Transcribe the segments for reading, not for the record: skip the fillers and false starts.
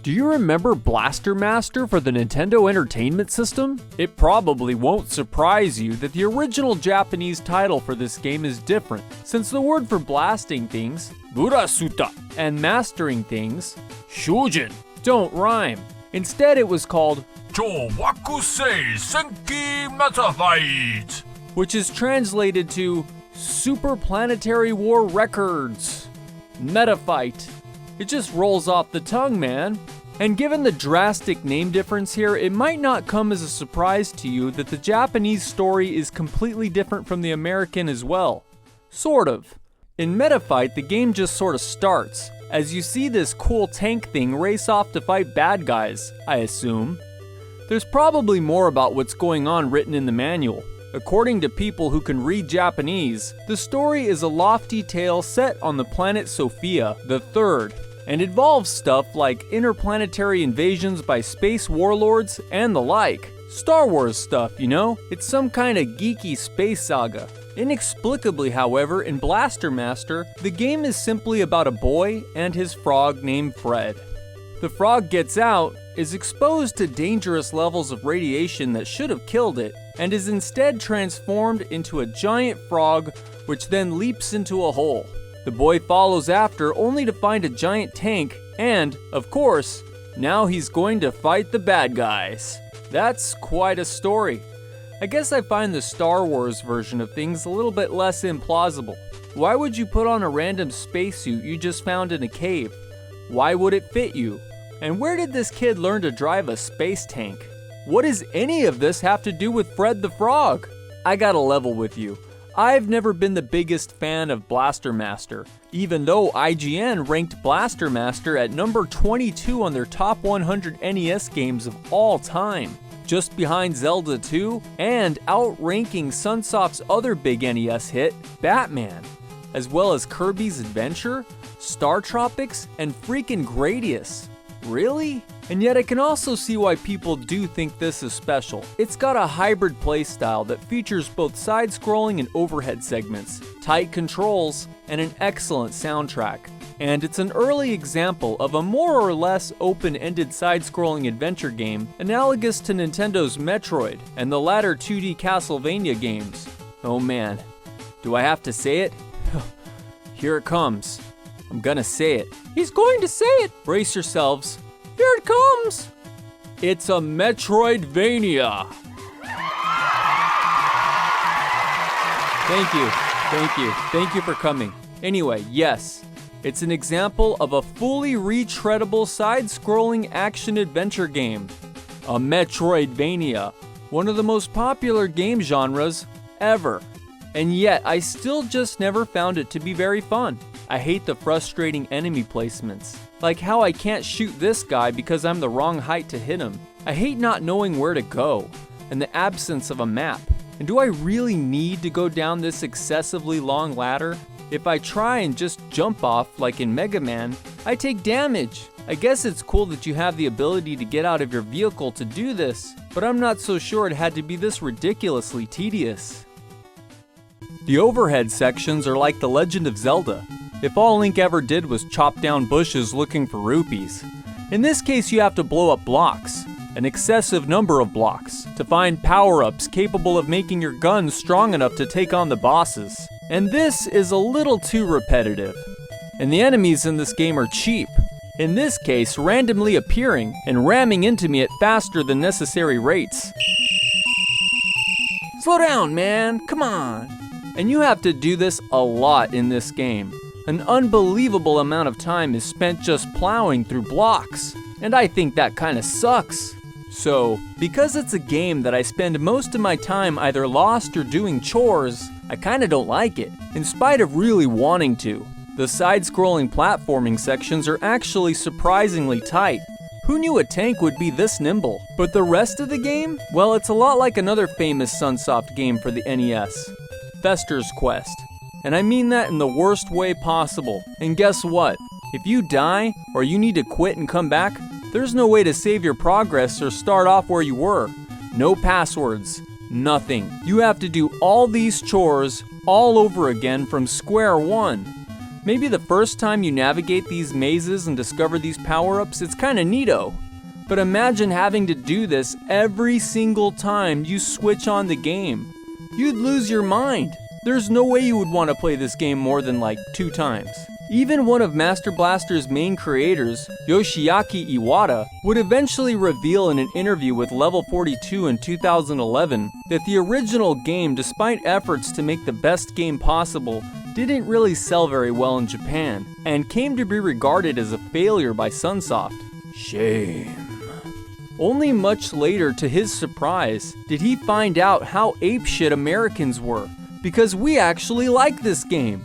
Do you remember Blaster Master for the Nintendo Entertainment System? It probably won't surprise you that the original Japanese title for this game is different, since the word for blasting things, burasuta, and mastering things, shujin, don't rhyme. Instead, it was called Chowakusei Senki Metafight, which is translated to Super Planetary War Records. Metafight. It just rolls off the tongue, man. And given the drastic name difference here, it might not come as a surprise to you that the Japanese story is completely different from the American as well. Sort of. In Metafight, the game just sort of starts, as you see this cool tank thing race off to fight bad guys, I assume. There's probably more about what's going on written in the manual. According to people who can read Japanese, the story is a lofty tale set on the planet Sophia, the Third, and involves stuff like interplanetary invasions by space warlords and the like. Star Wars stuff, you know? It's some kind of geeky space saga. Inexplicably, however, in Blaster Master, the game is simply about a boy and his frog named Fred. The frog gets out, is exposed to dangerous levels of radiation that should have killed it, and is instead transformed into a giant frog, which then leaps into a hole. The boy follows after, only to find a giant tank, and, of course, now he's going to fight the bad guys. That's quite a story. I guess I find the Star Wars version of things a little bit less implausible. Why would you put on a random spacesuit you just found in a cave? Why would it fit you? And where did this kid learn to drive a space tank? What does any of this have to do with Fred the Frog? I gotta level with you. I've never been the biggest fan of Blaster Master, even though IGN ranked Blaster Master at number 22 on their top 100 NES games of all time, just behind Zelda 2 and outranking SunSoft's other big NES hit, Batman, as well as Kirby's Adventure, Star Tropics, and freaking Gradius. Really? And yet I can also see why people do think this is special. It's got a hybrid playstyle that features both side-scrolling and overhead segments, tight controls, and an excellent soundtrack. And it's an early example of a more or less open-ended side-scrolling adventure game analogous to Nintendo's Metroid and the latter 2D Castlevania games. Oh man, do I have to say it? Here it comes. I'm gonna say it. He's going to say it! Brace yourselves. Here it comes! It's a Metroidvania! Thank you for coming. Anyway, yes, it's an example of a fully retreadable side-scrolling action-adventure game. A Metroidvania, one of the most popular game genres ever. And yet, I still just never found it to be very fun. I hate the frustrating enemy placements, like how I can't shoot this guy because I'm the wrong height to hit him. I hate not knowing where to go, and the absence of a map. And do I really need to go down this excessively long ladder? If I try and just jump off like in Mega Man, I take damage. I guess it's cool that you have the ability to get out of your vehicle to do this, but I'm not so sure it had to be this ridiculously tedious. The overhead sections are like The Legend of Zelda. If all Link ever did was chop down bushes looking for rupees. In this case, you have to blow up blocks, an excessive number of blocks, to find power-ups capable of making your gun strong enough to take on the bosses. And this is a little too repetitive. And the enemies in this game are cheap. In this case, randomly appearing and ramming into me at faster than necessary rates. Slow down, man, come on. And you have to do this a lot in this game. An unbelievable amount of time is spent just plowing through blocks, and I think that kinda sucks. So, because it's a game that I spend most of my time either lost or doing chores, I kinda don't like it, in spite of really wanting to. The side-scrolling platforming sections are actually surprisingly tight. Who knew a tank would be this nimble? But the rest of the game? Well, it's a lot like another famous SunSoft game for the NES, Fester's Quest. And I mean that in the worst way possible. And guess what? If you die, or you need to quit and come back, there's no way to save your progress or start off where you were. No passwords. Nothing. You have to do all these chores all over again from square one. Maybe the first time you navigate these mazes and discover these power-ups, it's kinda neato. But imagine having to do this every single time you switch on the game. You'd lose your mind. There's no way you would want to play this game more than like 2 times. Even one of Master Blaster's main creators, Yoshiaki Iwata, would eventually reveal in an interview with Level 42 in 2011 that the original game, despite efforts to make the best game possible, didn't really sell very well in Japan, and came to be regarded as a failure by SunSoft. Shame. Only much later, to his surprise, did he find out how apeshit Americans were, because we actually like this game.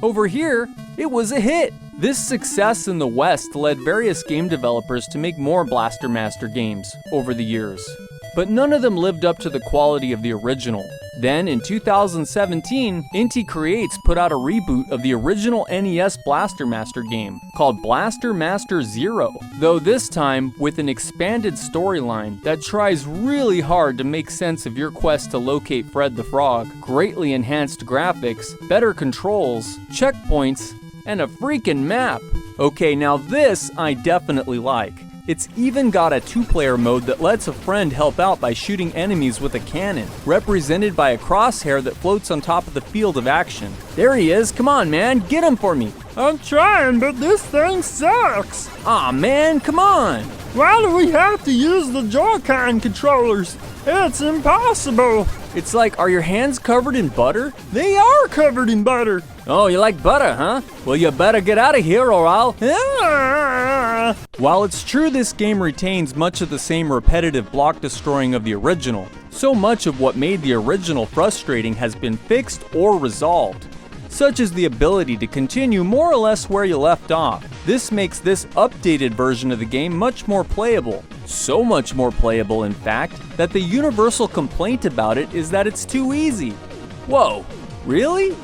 Over here, it was a hit. This success in the West led various game developers to make more Blaster Master games over the years, but none of them lived up to the quality of the original. Then, in 2017, Inti Creates put out a reboot of the original NES Blaster Master game called Blaster Master Zero, though this time with an expanded storyline that tries really hard to make sense of your quest to locate Fred the Frog, greatly enhanced graphics, better controls, checkpoints, and a freaking map. Okay, now this I definitely like. It's even got a 2-player mode that lets a friend help out by shooting enemies with a cannon, represented by a crosshair that floats on top of the field of action. There he is, come on man, get him for me. I'm trying, but this thing sucks. Aw man, come on. Why do we have to use the Joy-Con controllers? It's impossible. It's like, are your hands covered in butter? They are covered in butter. Oh, you like butter, huh? Well, you better get out of here or I'll... While it's true this game retains much of the same repetitive block destroying of the original, so much of what made the original frustrating has been fixed or resolved, such as the ability to continue more or less where you left off. This makes this updated version of the game much more playable. So much more playable, in fact, that the universal complaint about it is that it's too easy. Whoa, really?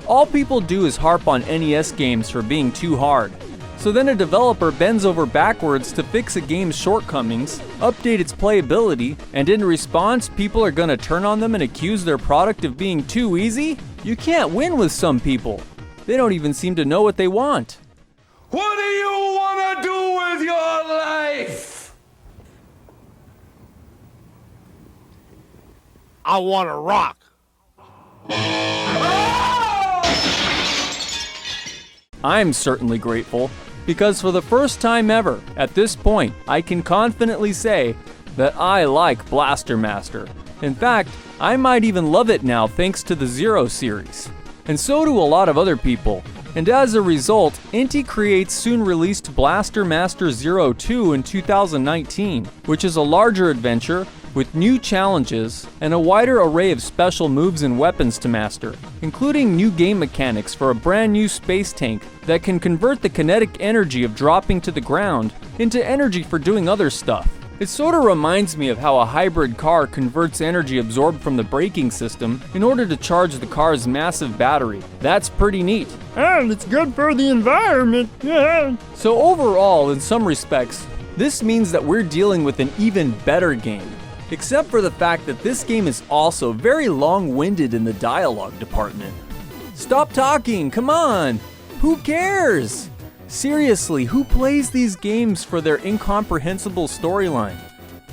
All people do is harp on NES games for being too hard. So then a developer bends over backwards to fix a game's shortcomings, update its playability, and in response, people are gonna turn on them and accuse their product of being too easy? You can't win with some people. They don't even seem to know what they want. What do you want to do with your life? I want to rock. I'm certainly grateful, because for the first time ever, at this point, I can confidently say that I like Blaster Master. In fact, I might even love it now thanks to the Zero series. And so do a lot of other people. And as a result, Inti Creates soon released Blaster Master Zero 2 in 2019, which is a larger adventure with new challenges and a wider array of special moves and weapons to master, including new game mechanics for a brand new space tank that can convert the kinetic energy of dropping to the ground into energy for doing other stuff. It sort of reminds me of how a hybrid car converts energy absorbed from the braking system in order to charge the car's massive battery. That's pretty neat. And it's good for the environment. Yeah. So overall, in some respects, this means that we're dealing with an even better game. Except for the fact that this game is also very long-winded in the dialogue department. Stop talking, come on! Who cares? Seriously, who plays these games for their incomprehensible storyline?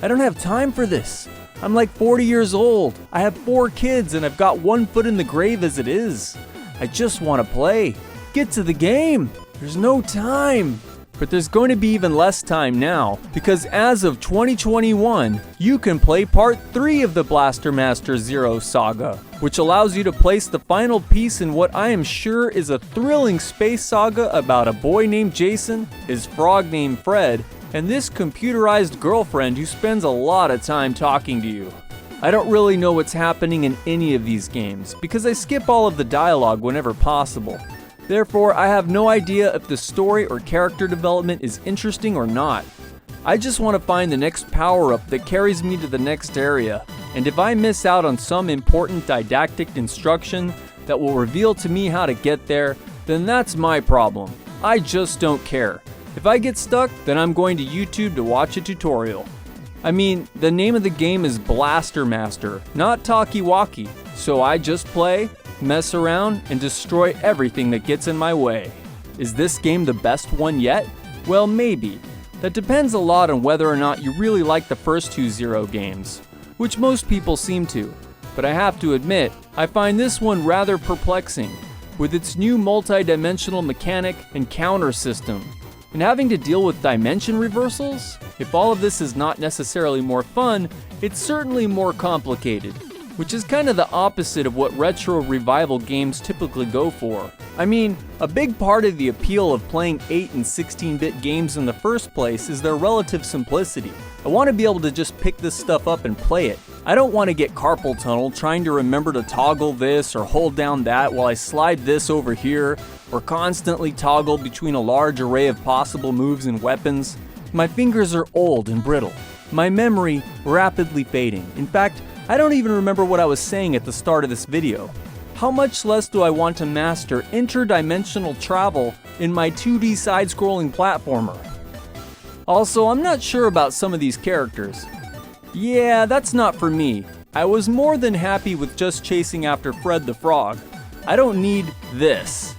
I don't have time for this. I'm like 40 years old. I have 4 kids and I've got 1 foot in the grave as it is. I just want to play. Get to the game. There's no time. But there's going to be even less time now, because as of 2021, you can play Part 3 of the Blaster Master Zero saga, which allows you to place the final piece in what I am sure is a thrilling space saga about a boy named Jason, his frog named Fred, and this computerized girlfriend who spends a lot of time talking to you. I don't really know what's happening in any of these games, because I skip all of the dialogue whenever possible. Therefore, I have no idea if the story or character development is interesting or not. I just want to find the next power-up that carries me to the next area, and if I miss out on some important didactic instruction that will reveal to me how to get there, then that's my problem. I just don't care. If I get stuck, then I'm going to YouTube to watch a tutorial. I mean, the name of the game is Blaster Master, not Talkie-Walkie, so I just play, mess around, and destroy everything that gets in my way. Is this game the best one yet? Well, maybe. That depends a lot on whether or not you really like the first two Zero games, which most people seem to. But I have to admit, I find this one rather perplexing, with its new multi-dimensional mechanic and counter system. And having to deal with dimension reversals? If all of this is not necessarily more fun, it's certainly more complicated, which is kind of the opposite of what retro revival games typically go for. I mean, a big part of the appeal of playing 8 and 16-bit games in the first place is their relative simplicity. I want to be able to just pick this stuff up and play it. I don't want to get carpal tunnel trying to remember to toggle this or hold down that while I slide this over here, or constantly toggle between a large array of possible moves and weapons. My fingers are old and brittle. My memory rapidly fading. In fact, I don't even remember what I was saying at the start of this video. How much less do I want to master interdimensional travel in my 2D side-scrolling platformer? Also, I'm not sure about some of these characters. Yeah, that's not for me. I was more than happy with just chasing after Fred the Frog. I don't need this.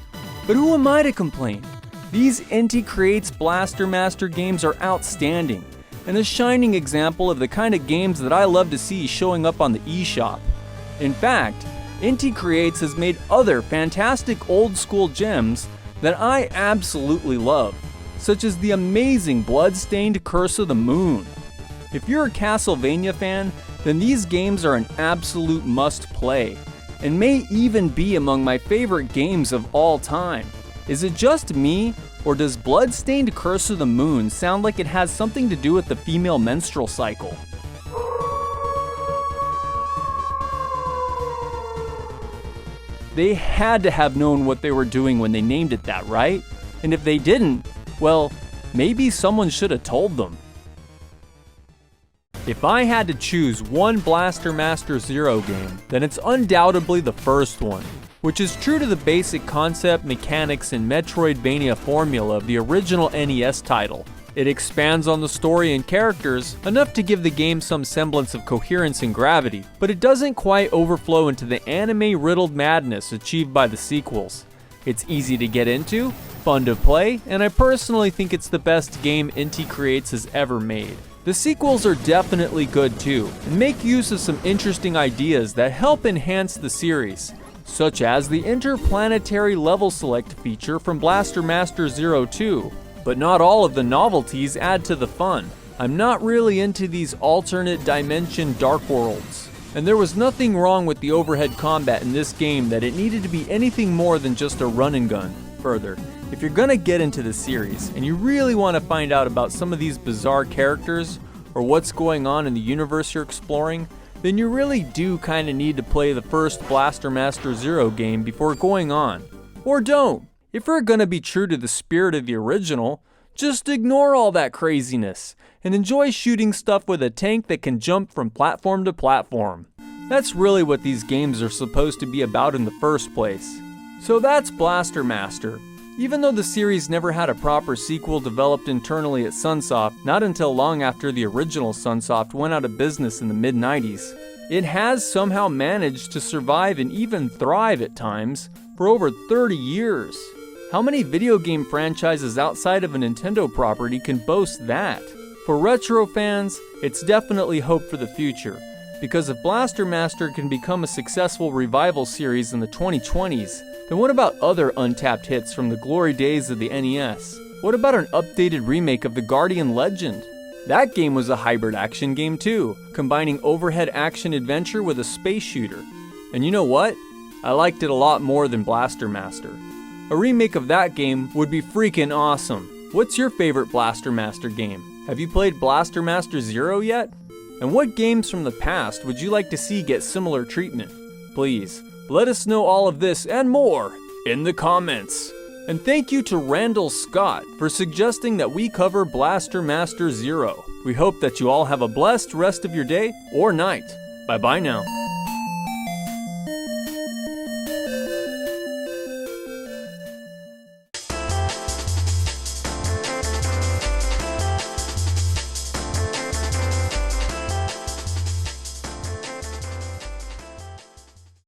But who am I to complain? These Inti Creates Blaster Master games are outstanding, and a shining example of the kind of games that I love to see showing up on the eShop. In fact, Inti Creates has made other fantastic old-school gems that I absolutely love, such as the amazing Bloodstained Curse of the Moon. If you're a Castlevania fan, then these games are an absolute must-play, and may even be among my favorite games of all time. Is it just me, or does Bloodstained Curse of the Moon sound like it has something to do with the female menstrual cycle? They had to have known what they were doing when they named it that, right? And if they didn't, well, maybe someone should have told them. If I had to choose one Blaster Master Zero game, then it's undoubtedly the first one, which is true to the basic concept, mechanics, and Metroidvania formula of the original NES title. It expands on the story and characters enough to give the game some semblance of coherence and gravity, but it doesn't quite overflow into the anime-riddled madness achieved by the sequels. It's easy to get into, fun to play, and I personally think it's the best game Inti Creates has ever made. The sequels are definitely good too, and make use of some interesting ideas that help enhance the series, such as the interplanetary level select feature from Blaster Master Zero 2. But not all of the novelties add to the fun. I'm not really into these alternate dimension dark worlds, and there was nothing wrong with the overhead combat in this game that it needed to be anything more than just a run and gun. Further, if you're gonna get into the series, and you really want to find out about some of these bizarre characters, or what's going on in the universe you're exploring, then you really do kinda need to play the first Blaster Master Zero game before going on. Or don't! If you're gonna be true to the spirit of the original, just ignore all that craziness, and enjoy shooting stuff with a tank that can jump from platform to platform. That's really what these games are supposed to be about in the first place. So that's Blaster Master. Even though the series never had a proper sequel developed internally at SunSoft, not until long after the original SunSoft went out of business in the mid-90s, it has somehow managed to survive and even thrive at times for over 30 years. How many video game franchises outside of a Nintendo property can boast that? For retro fans, it's definitely hope for the future, because if Blaster Master can become a successful revival series in the 2020s, then what about other untapped hits from the glory days of the NES? What about an updated remake of the Guardian Legend? That game was a hybrid action game too, combining overhead action adventure with a space shooter. And you know what? I liked it a lot more than Blaster Master. A remake of that game would be freaking awesome. What's your favorite Blaster Master game? Have you played Blaster Master Zero yet? And what games from the past would you like to see get similar treatment? Please, let us know all of this and more in the comments. And thank you to Randall Scott for suggesting that we cover Blaster Master Zero. We hope that you all have a blessed rest of your day or night. Bye-bye now.